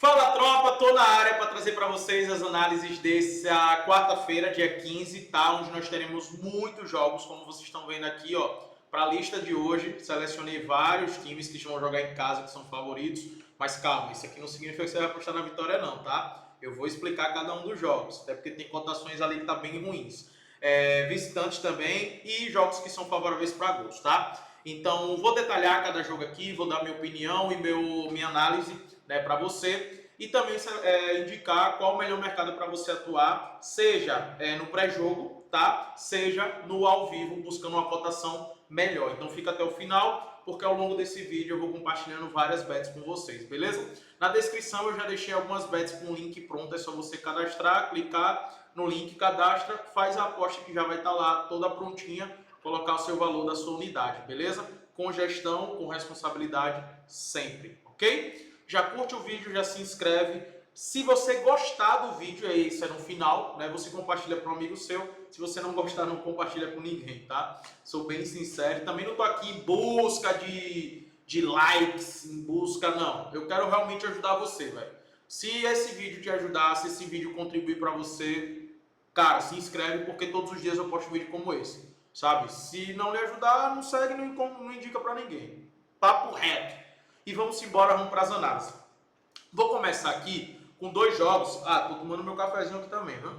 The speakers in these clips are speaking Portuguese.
Fala tropa, tô na área para trazer para vocês as análises dessa quarta-feira, dia 15, tá? Onde nós teremos muitos jogos, como vocês estão vendo aqui, ó. Para a lista de hoje, selecionei vários times que vão jogar em casa, que são favoritos. Mas calma, isso aqui não significa que você vai apostar na vitória não, tá? Eu vou explicar cada um dos jogos, até porque tem cotações ali que tá bem ruins. Visitantes também e jogos que são favoráveis para gols, tá? Então, vou detalhar cada jogo aqui, vou dar minha opinião e minha análise, né, para você e também indicar qual o melhor mercado para você atuar, seja no pré-jogo, tá? Seja no ao vivo, buscando uma cotação melhor. Então fica até o final, porque ao longo desse vídeo eu vou compartilhando várias bets com vocês, beleza? Na descrição eu já deixei algumas bets com o link pronto, é só você cadastrar, clicar no link, cadastra, faz a aposta que já vai estar lá toda prontinha, colocar o seu valor da sua unidade, beleza? Com gestão, com responsabilidade sempre, ok? Já curte o vídeo, já se inscreve. Se você gostar do vídeo, isso é no final, né? Você compartilha para um amigo seu. Se você não gostar, não compartilha com ninguém, tá? Sou bem sincero. Também não tô aqui em busca de likes, em busca, não. Eu quero realmente ajudar você, velho. Se esse vídeo te ajudar, se esse vídeo contribuir para você, cara, se inscreve, porque todos os dias eu posto vídeo como esse, sabe? Se não lhe ajudar, não segue, não indica para ninguém. Papo reto. E vamos embora, vamos para as análises. Vou começar aqui com dois jogos. Tô tomando meu cafezinho aqui também, né?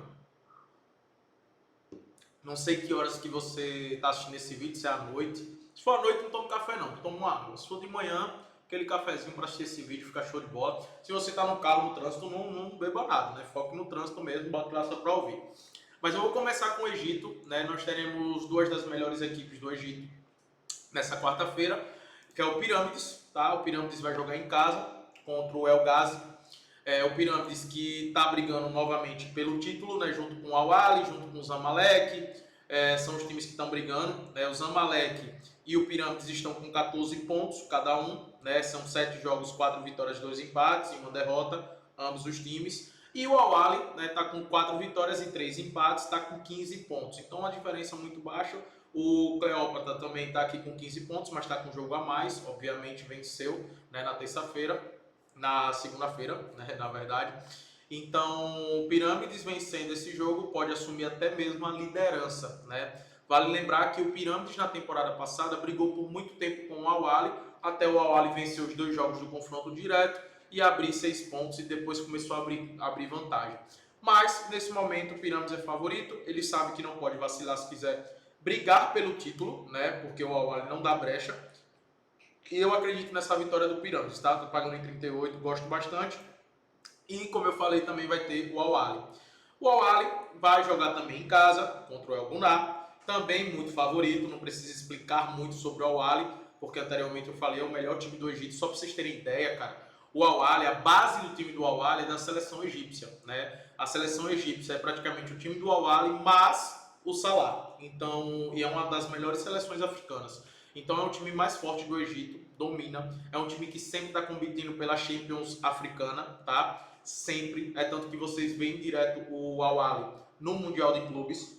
Não sei que horas que você está assistindo esse vídeo, se é à noite. Se for à noite, não tomo café não, tomo água. Se for de manhã, aquele cafezinho para assistir esse vídeo, fica show de bola. Se você está no carro, no trânsito, não beba nada, né? Foque no trânsito mesmo, bota lá só para ouvir. Mas eu vou começar com o Egito, né? Nós teremos duas das melhores equipes do Egito nessa quarta-feira, que é o Pirâmides, tá? O Pirâmides vai jogar em casa contra o El Ghazi. O Pirâmides que está brigando novamente pelo título, né? Junto com o Al-Ahly, junto com o Zamalek. São os times que estão brigando, né? O Zamalek e o Pirâmides estão com 14 pontos cada um, né? São 7 jogos, 4 vitórias, 2 empates e 1 derrota, ambos os times. E o Al-Ahly, né, tá com 4 vitórias e 3 empates, está com 15 pontos. Então, uma diferença muito baixa. O Cleópatra também está aqui com 15 pontos, mas está com um jogo a mais. Obviamente, venceu, né, na terça-feira, na segunda-feira, né, na verdade. Então, o Pirâmides vencendo esse jogo pode assumir até mesmo a liderança, né? Vale lembrar que o Pirâmides na temporada passada brigou por muito tempo com o Al-Ahly, até o Al-Ahly vencer os 2 jogos do confronto direto e abrir 6 pontos e depois começou a abrir vantagem. Mas, nesse momento, o Pirâmides é favorito, ele sabe que não pode vacilar se quiser brigar pelo título, né? Porque o Al-Ahly não dá brecha. E eu acredito nessa vitória do Pirâmides, tá? Tô pagando em 38, gosto bastante. E, como eu falei, também vai ter o Al-Ahly. O Al-Ahly vai jogar também em casa contra o El Gounah, também muito favorito, não precisa explicar muito sobre o Al-Ahly, porque anteriormente eu falei, é o melhor time do Egito. Só para vocês terem ideia, cara, o Al-Ahly, a base do time do Al-Ahly é da seleção egípcia, né? A seleção egípcia é praticamente o time do Al-Ahly, mas o Salah. Então, e é uma das melhores seleções africanas. Então é o time mais forte do Egito, domina. É um time que sempre está competindo pela Champions africana, tá? Sempre. É tanto que vocês veem direto o Al-Ahly no Mundial de Clubes.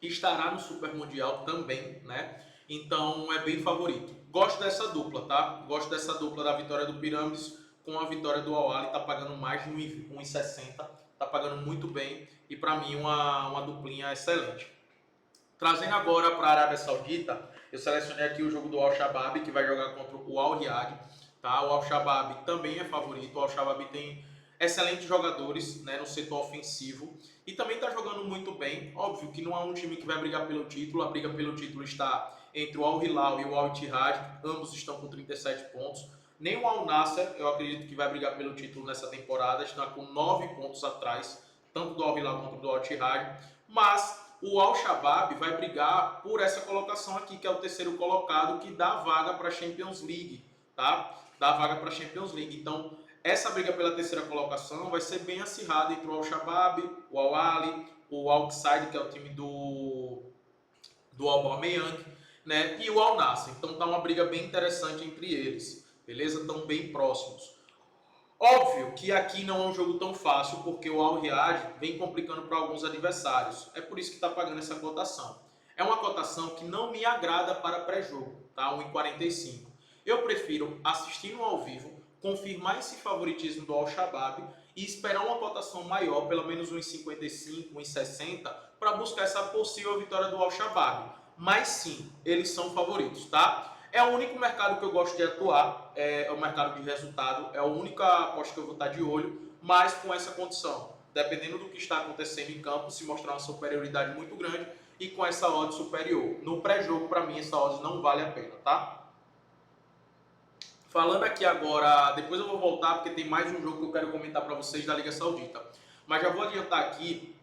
Estará no Super Mundial também, né? Então é bem favorito. Gosto dessa dupla, tá? Gosto dessa dupla da vitória do Pirâmides com a vitória do Al-Ahly. Tá pagando mais de 1,60. Tá pagando muito bem. E para mim uma duplinha excelente. Trazendo agora para a Arábia Saudita, eu selecionei aqui o jogo do Al-Shabaab, que vai jogar contra o Al-Riyadh. Tá? O Al-Shabaab também é favorito. O Al-Shabaab tem excelentes jogadores, né, no setor ofensivo e também está jogando muito bem. Óbvio que não é um time que vai brigar pelo título. A briga pelo título está entre o Al-Hilal e o Al-Ittihad. Ambos estão com 37 pontos. Nem o Al-Nassr, eu acredito que vai brigar pelo título nessa temporada. Está com 9 pontos atrás, tanto do Al-Hilal quanto do Al-Ittihad. Mas o Al-Shabaab vai brigar por essa colocação aqui, que é o terceiro colocado, que dá vaga para a Champions League, tá? Dá vaga para a Champions League. Então, essa briga pela terceira colocação vai ser bem acirrada entre o Al-Shabaab, o Al-Ahly, o Al-Qsaid, que é o time do Aubameyang, né? E o Al-Nassr. Então, tá uma briga bem interessante entre eles, beleza? Estão bem próximos. Óbvio que aqui não é um jogo tão fácil, porque o Al-Riyadh vem complicando para alguns adversários. É por isso que está pagando essa cotação. É uma cotação que não me agrada para pré-jogo, tá? 1,45. Eu prefiro assistir no ao vivo, confirmar esse favoritismo do Al-Shabaab e esperar uma cotação maior, pelo menos uns 55, uns 60, para buscar essa possível vitória do Al-Shabaab. Mas sim, eles são favoritos, tá? É o único mercado que eu gosto de atuar, é o mercado de resultado, é a única aposta que eu vou estar de olho, mas com essa condição, dependendo do que está acontecendo em campo, se mostrar uma superioridade muito grande e com essa odd superior. No pré-jogo, para mim, essa odd não vale a pena, tá? Falando aqui agora, depois eu vou voltar porque tem mais um jogo que eu quero comentar para vocês da Liga Saudita. Mas já vou adiantar aqui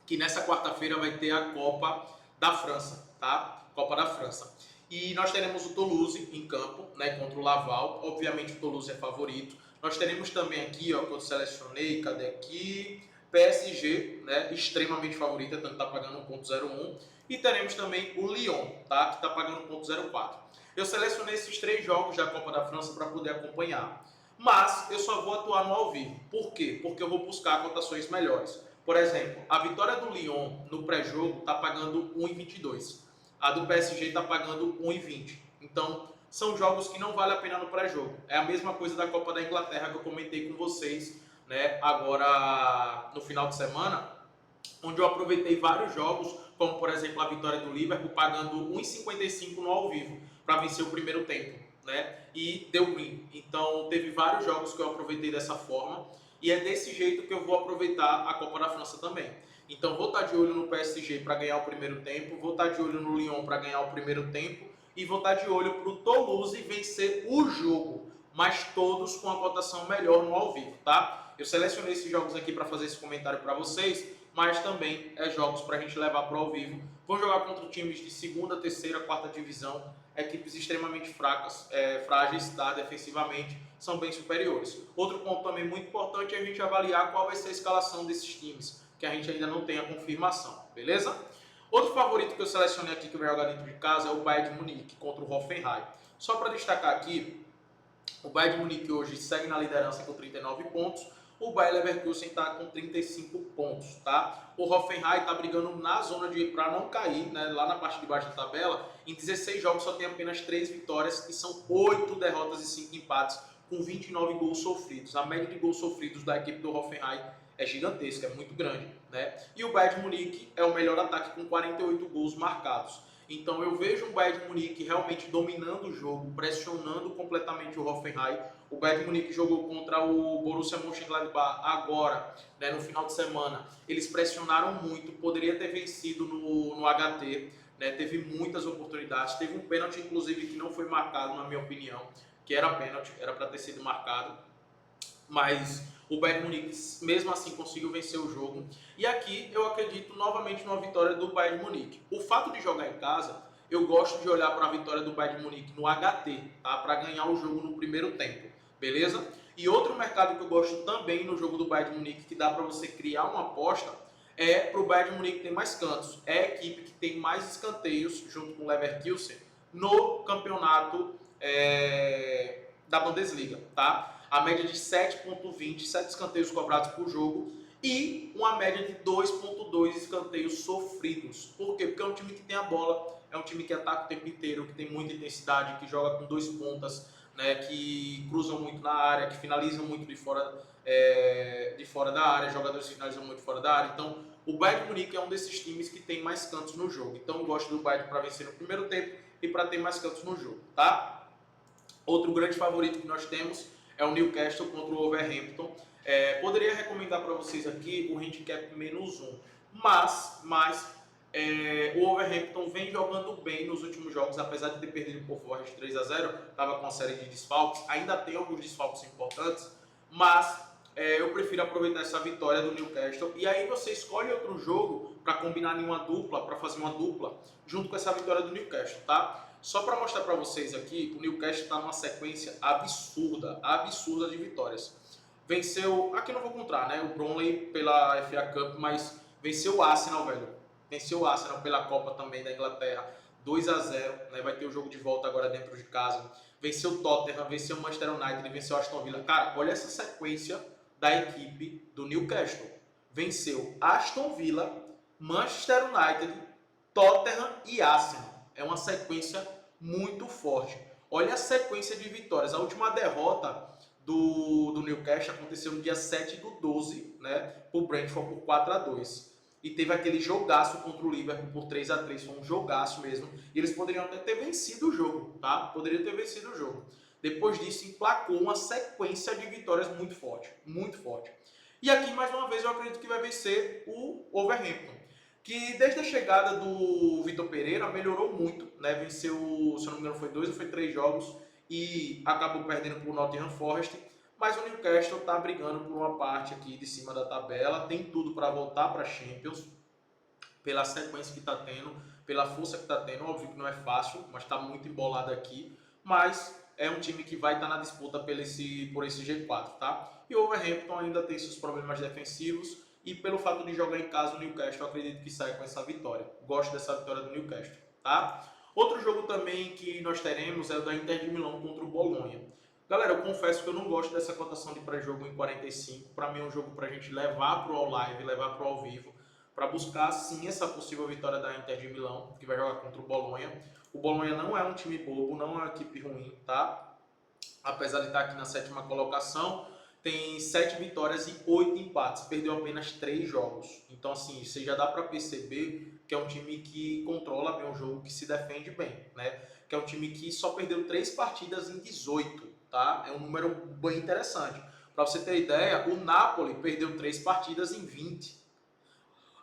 que nessa quarta-feira vai ter a Copa da França, tá? Copa da França. E nós teremos o Toulouse em campo, né, contra o Laval. Obviamente o Toulouse é favorito. Nós teremos também aqui, ó, que eu selecionei, cadê aqui? PSG, né, extremamente favorita, tanto tá pagando 1.01. E teremos também o Lyon, tá, que tá pagando 1.04. Eu selecionei esses 3 jogos da Copa da França para poder acompanhar. Mas eu só vou atuar no ao vivo. Por quê? Porque eu vou buscar cotações melhores. Por exemplo, a vitória do Lyon no pré-jogo está pagando 1,22. A do PSG está pagando 1,20. Então, são jogos que não vale a pena no pré-jogo. É a mesma coisa da Copa da Inglaterra que eu comentei com vocês, né, agora no final de semana, onde eu aproveitei vários jogos, como por exemplo a vitória do Liverpool, pagando 1,55 no ao vivo, para vencer o primeiro tempo, né? E deu win. Então, teve vários jogos que eu aproveitei dessa forma, e é desse jeito que eu vou aproveitar a Copa da França também. Então, vou estar de olho no PSG para ganhar o primeiro tempo, vou estar de olho no Lyon para ganhar o primeiro tempo, e vou estar de olho para o Toulouse vencer o jogo, mas todos com a cotação melhor no ao vivo, tá? Eu selecionei esses jogos aqui para fazer esse comentário para vocês, mas também é jogos para a gente levar para o ao vivo. Vou jogar contra times de segunda, terceira, quarta divisão, equipes extremamente fracas, frágeis, tá, defensivamente, são bem superiores. Outro ponto também muito importante é a gente avaliar qual vai ser a escalação desses times, que a gente ainda não tem a confirmação, beleza? Outro favorito que eu selecionei aqui que vai jogar dentro de casa é o Bayern de Munique contra o Hoffenheim. Só para destacar aqui, o Bayern de Munique hoje segue na liderança com 39 pontos, o Bayer Leverkusen está com 35 pontos, tá? O Hoffenheim está brigando na zona de para não cair, né, lá na parte de baixo da tabela. Em 16 jogos só tem apenas 3 vitórias e são 8 derrotas e 5 empates, com 29 gols sofridos. A média de gols sofridos da equipe do Hoffenheim é gigantesca, é muito grande, né? E o Bayern de Munique é o melhor ataque com 48 gols marcados. Então eu vejo o Bayern de Munique realmente dominando o jogo, pressionando completamente o Hoffenheim. O Bayern de Munique jogou contra o Borussia Mönchengladbach agora, né, no final de semana. Eles pressionaram muito, poderia ter vencido no HT, né, teve muitas oportunidades. Teve um pênalti, inclusive, que não foi marcado, na minha opinião, que era pênalti, era para ter sido marcado. Mas o Bayern Munique, mesmo assim, conseguiu vencer o jogo. E aqui eu acredito novamente numa vitória do Bayern Munique. O fato de jogar em casa, eu gosto de olhar para a vitória do Bayern Munique no HT, tá? Para ganhar o jogo no primeiro tempo, beleza? E outro mercado que eu gosto também no jogo do Bayern Munique, que dá para você criar uma aposta, é para o Bayern Munique ter mais cantos. É a equipe que tem mais escanteios, junto com o Leverkusen, no campeonato da Bundesliga, tá? A média de 7,20, 7 escanteios cobrados por jogo e uma média de 2,2 escanteios sofridos. Por quê? Porque é um time que tem a bola, é um time que ataca o tempo inteiro, que tem muita intensidade, que joga com 2 pontas, né, que cruzam muito na área, que finalizam muito de fora da área, jogadores que finalizam muito fora da área. Então, o Bayern de Munique é um desses times que tem mais cantos no jogo. Então, eu gosto do Bayern para vencer no primeiro tempo e para ter mais cantos no jogo, tá? Outro grande favorito que nós temos é o Newcastle contra o Wolverhampton. Poderia recomendar para vocês aqui o handicap -1, mas o Wolverhampton vem jogando bem nos últimos jogos, apesar de ter perdido por Forest 3-0, estava com uma série de desfalques, ainda tem alguns desfalques importantes, mas eu prefiro aproveitar essa vitória do Newcastle. E aí você escolhe outro jogo para combinar em uma dupla, para fazer uma dupla, junto com essa vitória do Newcastle, tá? Só para mostrar para vocês aqui, o Newcastle está numa sequência absurda de vitórias. Venceu, aqui não vou contar, né, o Burnley pela FA Cup, mas venceu o Arsenal, velho. Venceu o Arsenal pela Copa também da Inglaterra, 2-0, né, vai ter o jogo de volta agora dentro de casa. Venceu o Tottenham, venceu o Manchester United, venceu o Aston Villa. Cara, olha essa sequência da equipe do Newcastle. Venceu Aston Villa, Manchester United, Tottenham e Arsenal. É uma sequência muito forte. Olha a sequência de vitórias. A última derrota do Newcastle aconteceu no dia 7/12, né, o Brentford por 4-2. E teve aquele jogaço contra o Liverpool por 3-3, foi um jogaço mesmo. E eles poderiam até ter vencido o jogo, tá? Poderiam ter vencido o jogo. Depois disso, emplacou uma sequência de vitórias muito forte, muito forte. E aqui, mais uma vez, eu acredito que vai vencer o Wolverhampton, que desde a chegada do Vitor Pereira melhorou muito, né? Venceu, se eu não me engano, foi 2 ou foi 3 jogos e acabou perdendo para o Nottingham Forest. Mas o Newcastle está brigando por uma parte aqui de cima da tabela, tem tudo para voltar para a Champions, pela sequência que está tendo, pela força que está tendo. Óbvio que não é fácil, mas está muito embolado aqui. Mas é um time que vai estar na disputa por esse G4, tá? E o Wolverhampton ainda tem seus problemas defensivos e pelo fato de jogar em casa o Newcastle, eu acredito que sai com essa vitória. Gosto dessa vitória do Newcastle, tá? Outro jogo também que nós teremos é o da Inter de Milão contra o Bolonha. Galera, eu confesso que eu não gosto dessa cotação de pré-jogo em 45. Para mim é um jogo para a gente levar para o All Live, levar para o ao vivo, para buscar sim essa possível vitória da Inter de Milão, que vai jogar contra o Bolonha. O Bolonha não é um time bobo, não é uma equipe ruim, tá? Apesar de estar aqui na 7ª colocação, tem 7 vitórias e 8 empates, perdeu apenas 3 jogos. Então, assim, você já dá para perceber que é um time que controla bem o jogo, que se defende bem, né? Que é um time que só perdeu 3 partidas em 18, tá? É um número bem interessante. Para você ter ideia, o Napoli perdeu 3 partidas em 20.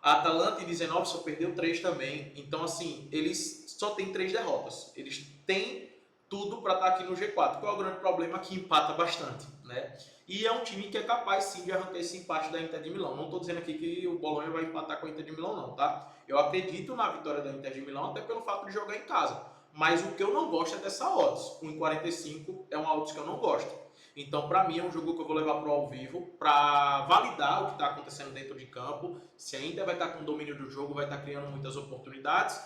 A Atalanta em 19 só perdeu 3 também. Então, assim, eles só têm 3 derrotas. Eles têm tudo para estar aqui no G4. Qual é o grande problema? Que empata bastante, né? E é um time que é capaz sim de arrancar esse empate da Inter de Milão. Não estou dizendo aqui que o Bolonha vai empatar com a Inter de Milão, não, tá? Eu acredito na vitória da Inter de Milão, até pelo fato de jogar em casa. Mas o que eu não gosto é dessa odds. 1,45 é uma odds que eu não gosto. Então, para mim, é um jogo que eu vou levar para o ao vivo, para validar o que está acontecendo dentro de campo, se ainda vai estar com domínio do jogo, vai estar criando muitas oportunidades,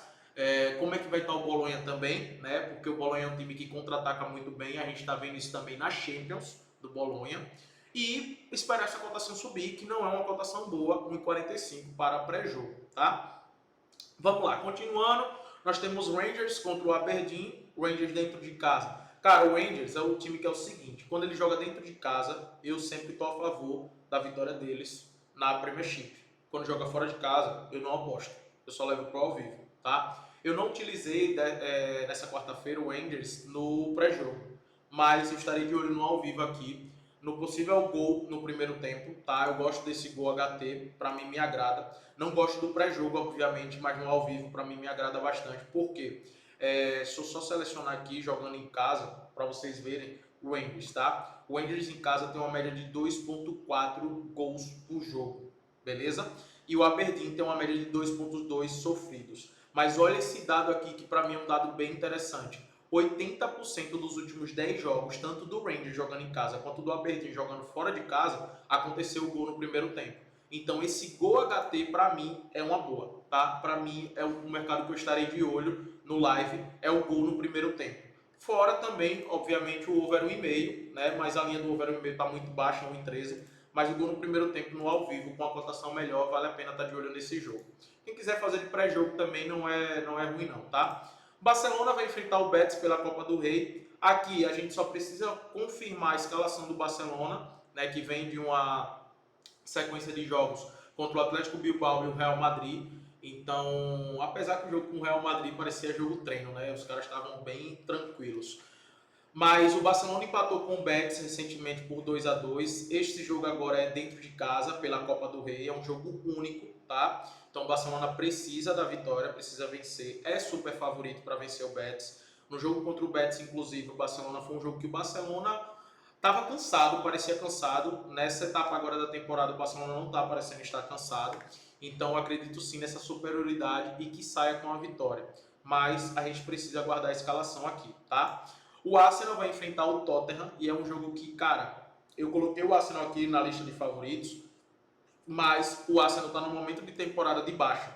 como é que vai estar o Bolonha também, né? Porque o Bolonha é um time que contra-ataca muito bem, a gente está vendo isso também na Champions do Bolonha, e esperar essa cotação subir, que não é uma cotação boa, 1,45 para pré-jogo, tá? Vamos lá, continuando, nós temos Rangers contra o Aberdeen, Rangers dentro de casa. Cara, o Rangers é o time que é o seguinte, quando ele joga dentro de casa, eu sempre estou a favor da vitória deles na Premiership. Quando joga fora de casa, eu não aposto, eu só levo pro ao vivo, tá? Eu não utilizei nessa quarta-feira o Rangers no pré-jogo, mas eu estarei de olho no ao vivo aqui, no possível gol no primeiro tempo, tá? Eu gosto desse gol HT, para mim me agrada. Não gosto do pré-jogo, obviamente, mas no ao vivo para mim me agrada bastante. Por quê? Se eu só selecionar aqui, jogando em casa, para vocês verem o Rangers, tá? O Rangers em casa tem uma média de 2,4 gols por jogo, beleza? E o Aberdeen tem uma média de 2,2 sofridos. Mas olha esse dado aqui que para mim é um dado bem interessante. 80% dos últimos 10 jogos, tanto do Rangers jogando em casa quanto do Aberdeen jogando fora de casa, aconteceu o gol no primeiro tempo. Então esse gol HT para mim é uma boa, tá? Para mim é um mercado que eu estarei de olho no live, é o gol no primeiro tempo. Fora também, obviamente, o over 1,5, né? Mas a linha do over 1,5 está muito baixa, 1,13. Mas o gol no primeiro tempo no ao vivo, com a cotação melhor, vale a pena estar de olho nesse jogo. Quem quiser fazer de pré-jogo também não é ruim não, tá? Barcelona vai enfrentar o Betis pela Copa do Rei. Aqui a gente só precisa confirmar a escalação do Barcelona, né, que vem de uma sequência de jogos contra o Atlético Bilbao e o Real Madrid. Então, apesar que o jogo com o Real Madrid parecia jogo treino, né, os caras estavam bem tranquilos. Mas o Barcelona empatou com o Betis recentemente por 2-2. Este jogo agora é dentro de casa pela Copa do Rei, é um jogo único, tá? Então o Barcelona precisa da vitória, precisa vencer, é super favorito para vencer o Betis. No jogo contra o Betis, inclusive, o Barcelona foi um jogo que o Barcelona estava cansado, parecia cansado. Nessa etapa agora da temporada, o Barcelona não está parecendo estar cansado. Então eu acredito sim nessa superioridade e que saia com a vitória. Mas a gente precisa guardar a escalação aqui, tá? O Arsenal vai enfrentar o Tottenham e é um jogo que, cara, eu coloquei o Arsenal aqui na lista de favoritos, mas o Arsenal está num momento de temporada de baixa,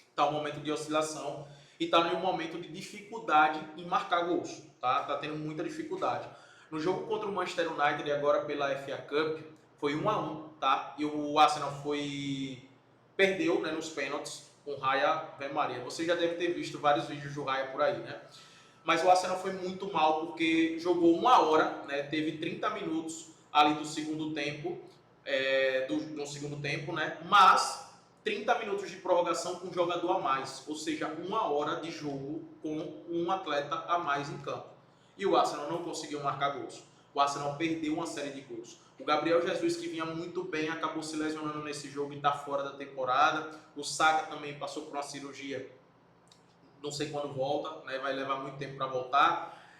está num momento de oscilação e está num momento de dificuldade em marcar gols, tá? Tá tendo muita dificuldade. No jogo contra o Manchester United e agora pela FA Cup foi 1-1, tá? E o Arsenal perdeu, né, nos pênaltis com o Raya Maria. Você já deve ter visto vários vídeos do Raya por aí, né? mas o Arsenal foi muito mal porque jogou 1 hora, né? Teve 30 minutos ali do segundo tempo, no segundo tempo, né? Mas 30 minutos de prorrogação com um jogador a mais, ou seja, 1 hora de jogo com um atleta a mais em campo. E o Arsenal não conseguiu marcar gols. O Arsenal perdeu uma série de gols. O Gabriel Jesus, que vinha muito bem, acabou se lesionando nesse jogo e está fora da temporada. O Saka também passou por uma cirurgia, não sei quando volta, né? Vai levar muito tempo para voltar.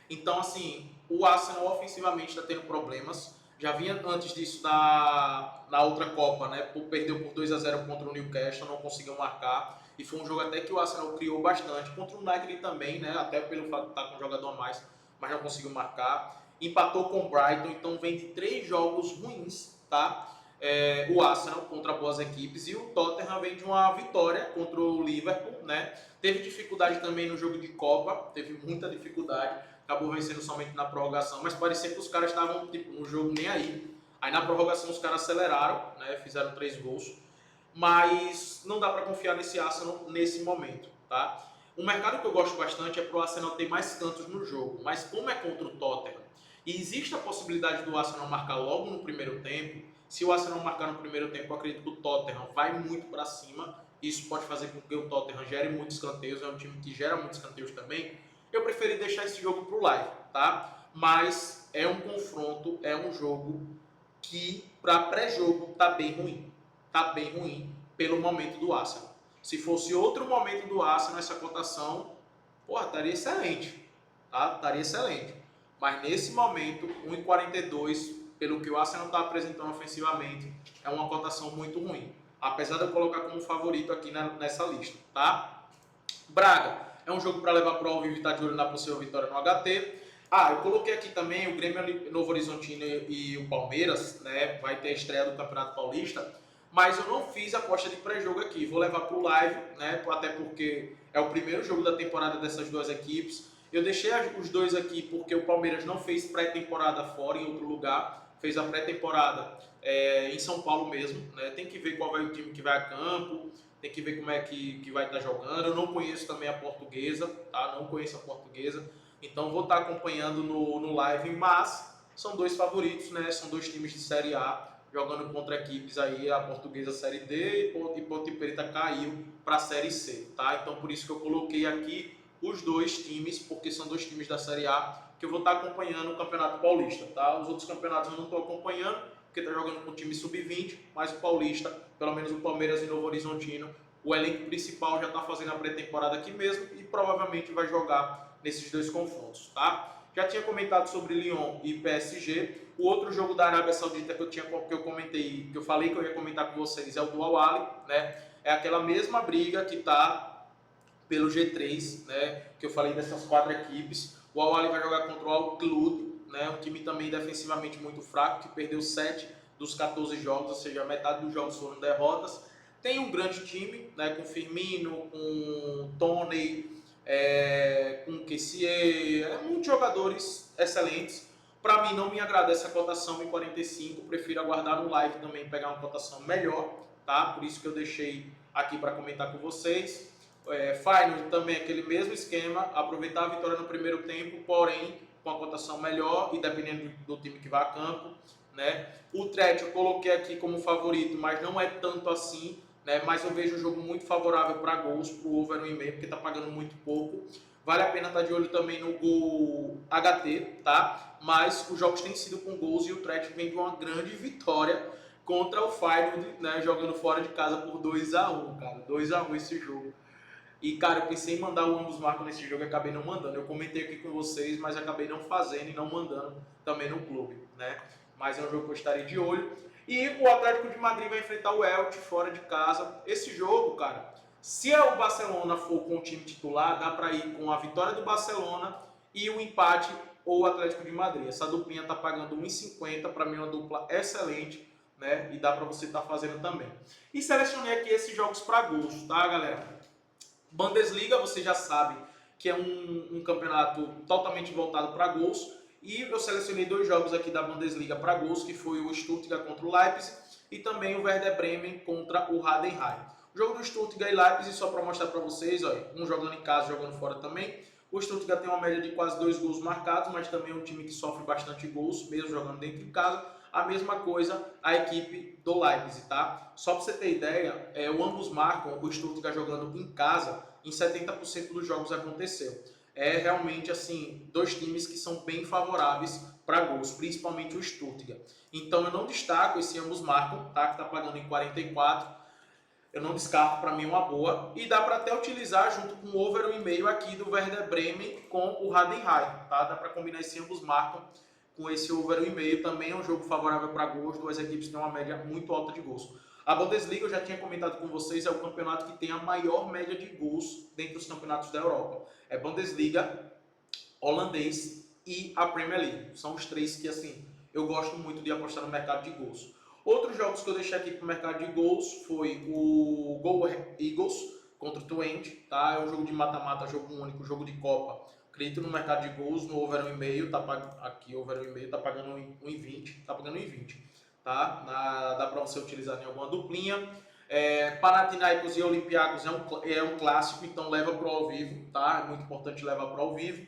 Então, assim, o Arsenal ofensivamente está tendo problemas. Já vinha antes disso na outra Copa, né? Perdeu por 2-0 contra o Newcastle, não conseguiu marcar. E foi um jogo até que o Arsenal criou bastante. Contra o United também, né? Até pelo fato de estar com um jogador a mais, mas não conseguiu marcar. Empatou com o Brighton, então vem de 3 jogos ruins, tá? O Arsenal contra boas equipes, e o Tottenham vem de uma vitória contra o Liverpool, né? Teve dificuldade também no jogo de Copa, teve muita dificuldade, acabou vencendo somente na prorrogação, mas parecia que os caras estavam tipo, no jogo nem aí. Aí na prorrogação os caras aceleraram, né? Fizeram 3 gols, mas não dá para confiar nesse Arsenal nesse momento, tá? Um mercado que eu gosto bastante é para o Arsenal ter mais cantos no jogo, mas como é contra o Tottenham, e existe a possibilidade do Arsenal marcar logo no primeiro tempo. Se o Arsenal marcar no primeiro tempo, eu acredito que o Tottenham vai muito para cima. Isso pode fazer com que o Tottenham gere muitos escanteios. É um time que gera muitos escanteios também. Eu preferi deixar esse jogo para o live, tá? Mas é um confronto, é um jogo que para pré-jogo tá bem ruim. Tá bem ruim pelo momento do Arsenal. Se fosse outro momento do Arsenal, essa cotação, porra, estaria excelente. Tá? Estaria excelente. Mas nesse momento, 1,42, pelo que o Arsenal está apresentando ofensivamente, é uma cotação muito ruim. Apesar de eu colocar como favorito aqui nessa lista, tá? Braga, é um jogo para levar para o Alvivre e estar de olho na possível vitória no HT. Eu coloquei aqui também o Grêmio Novo Horizontino e o Palmeiras, né? Vai ter a estreia do Campeonato Paulista, mas eu não fiz aposta de pré-jogo aqui. Vou levar para o live, né? Até porque é o primeiro jogo da temporada dessas duas equipes. Eu deixei os dois aqui porque o Palmeiras não fez pré-temporada fora, em outro lugar. Fez a pré-temporada em São Paulo mesmo, né? Tem que ver qual vai o time que vai a campo, tem que ver como é que vai estar jogando. Eu não conheço também a Portuguesa, tá? Não conheço a Portuguesa, então vou estar acompanhando no live, mas são dois favoritos, né? São dois times de Série A jogando contra equipes aí, a Portuguesa Série D e Ponte Preta caiu para a Série C, tá? Então por isso que eu coloquei aqui os dois times, porque são dois times da Série A que eu vou estar acompanhando o Campeonato Paulista, tá? Os outros campeonatos eu não estou acompanhando, porque está jogando com o time sub-20, mas o Paulista, pelo menos o Palmeiras e Novo Horizontino, o elenco principal já está fazendo a pré-temporada aqui mesmo e provavelmente vai jogar nesses dois confrontos, tá? Já tinha comentado sobre Lyon e PSG. O outro jogo da Arábia Saudita que eu comentei, que eu falei que eu ia comentar com vocês, é o do Al-Ahly, né? É aquela mesma briga que está pelo G3, né? Que eu falei dessas 4 equipes. O Al-Ahly vai jogar contra o Al-Qud, né? Um time também defensivamente muito fraco, que perdeu 7 dos 14 jogos, ou seja, metade dos jogos foram derrotas. Tem um grande time, né? Com Firmino, com Toney, com Kessié, muitos jogadores excelentes. Para mim não me agrada essa cotação em 45, prefiro aguardar no live também pegar uma cotação melhor, tá? Por isso que eu deixei aqui para comentar com vocês. Feyenoord também aquele mesmo esquema, aproveitar a vitória no primeiro tempo, porém com a cotação melhor e dependendo do time que vai a campo, né? O Utrecht eu coloquei aqui como favorito, mas não é tanto assim, né? Mas eu vejo um jogo muito favorável para gols, para o over 1,5, porque está pagando muito pouco. Vale a pena estar de olho também no gol HT, tá? Mas os jogos têm sido com gols e o Utrecht vem de uma grande vitória contra o Feyenoord, né? Jogando fora de casa por 2-1, cara. 2-1 esse jogo. E, cara, eu pensei em mandar o ambos marcam nesse jogo e acabei não mandando. Eu comentei aqui com vocês, mas acabei não fazendo e não mandando também no clube, né? Mas é um jogo que eu estarei de olho. E o Atlético de Madrid vai enfrentar o Elche fora de casa. Esse jogo, cara, se o Barcelona for com o time titular, dá para ir com a vitória do Barcelona e o empate ou o Atlético de Madrid. Essa duplinha tá pagando 1,50, para mim é uma dupla excelente, né? E dá para você estar fazendo também. E selecionei aqui esses jogos para gols, tá, galera? Bundesliga, você já sabe que é um campeonato totalmente voltado para gols. E eu selecionei 2 jogos aqui da Bundesliga para gols, que foi o Stuttgart contra o Leipzig e também o Werder Bremen contra o Heidenheim. O jogo do Stuttgart e Leipzig, só para mostrar para vocês, olha, um jogando em casa, jogando fora também. O Stuttgart tem uma média de quase 2 gols marcados, mas também é um time que sofre bastante gols, mesmo jogando dentro de casa. A mesma coisa a equipe do Leipzig, tá? Só para você ter ideia, ambos marcam, o Stuttgart jogando em casa, em 70% dos jogos aconteceu. É realmente, assim, dois times que são bem favoráveis para gols, principalmente o Stuttgart. Então eu não destaco esse ambos marcam, tá? Que tá pagando em 44. Eu não descarto, para mim é uma boa. E dá para até utilizar junto com o over 1,5 aqui do Werder Bremen com o Heidenheim, tá? Dá para combinar esse ambos marcam com esse over 1,5. Também é um jogo favorável para gols, duas equipes têm uma média muito alta de gols. A Bundesliga, eu já tinha comentado com vocês, é o campeonato que tem a maior média de gols dentre os campeonatos da Europa. É Bundesliga, holandês e a Premier League. São os três que, assim, eu gosto muito de apostar no mercado de gols. Outros jogos que eu deixei aqui para o mercado de gols foi o Go Eagles contra o Twente, tá? É um jogo de mata-mata, jogo único, jogo de Copa. Acredito no mercado de gols, no over 1,5, tá aqui over 1,5, tá pagando 1,20, tá pagando 1,20, tá? Dá para você utilizar em alguma duplinha. Panathinaikos e Olympiacos é um clássico, então leva para o ao vivo, tá? É muito importante levar para o ao vivo.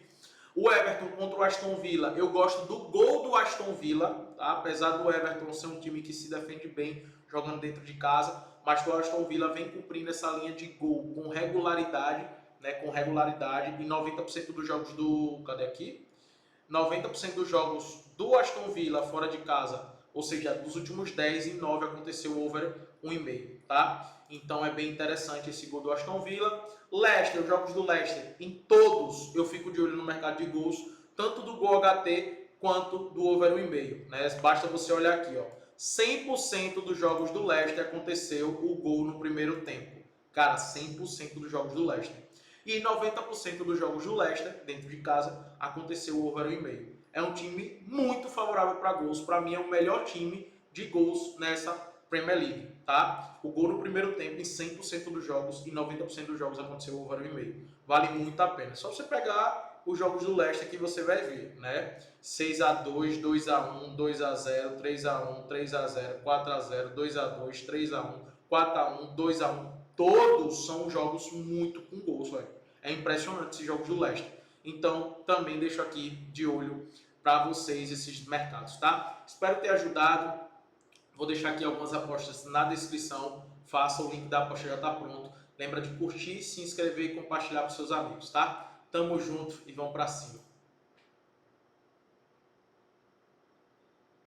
O Everton contra o Aston Villa, eu gosto do gol do Aston Villa, tá? Apesar do Everton ser um time que se defende bem jogando dentro de casa, mas o Aston Villa vem cumprindo essa linha de gol com regularidade, né? Com regularidade, e 90% dos jogos do... Cadê aqui? 90% dos jogos do Aston Villa fora de casa, ou seja, dos últimos 10, em 9 aconteceu over 1,5, tá? Então é bem interessante esse gol do Aston Villa. Leicester, os jogos do Leicester, em todos eu fico de olho no mercado de gols, tanto do gol HT quanto do over 1,5, né? Basta você olhar aqui, ó. 100% dos jogos do Leicester aconteceu o gol no primeiro tempo. Cara, 100% dos jogos do Leicester. E 90% dos jogos do Leicester, dentro de casa, aconteceu o over 1,5. É um time muito favorável para gols. Para mim é o melhor time de gols nessa Premier League, tá? O gol no primeiro tempo em 100% dos jogos e 90% dos jogos aconteceu o over 1,5. Vale muito a pena. Só você pegar os jogos do Leicester que você vai ver, né? 6-2, 2-1, 2-0, 3-1, 3-0, 4-0, 2-2, 3-1, 4-1, 2-1. Todos são jogos muito com gols, velho. É impressionante esses jogos do Leicester. Então, também deixo aqui de olho para vocês esses mercados, tá? Espero ter ajudado. Vou deixar aqui algumas apostas na descrição. Faça, o link da aposta já está pronto. Lembra de curtir, se inscrever e compartilhar para seus amigos, tá? Tamo junto e vamos para cima.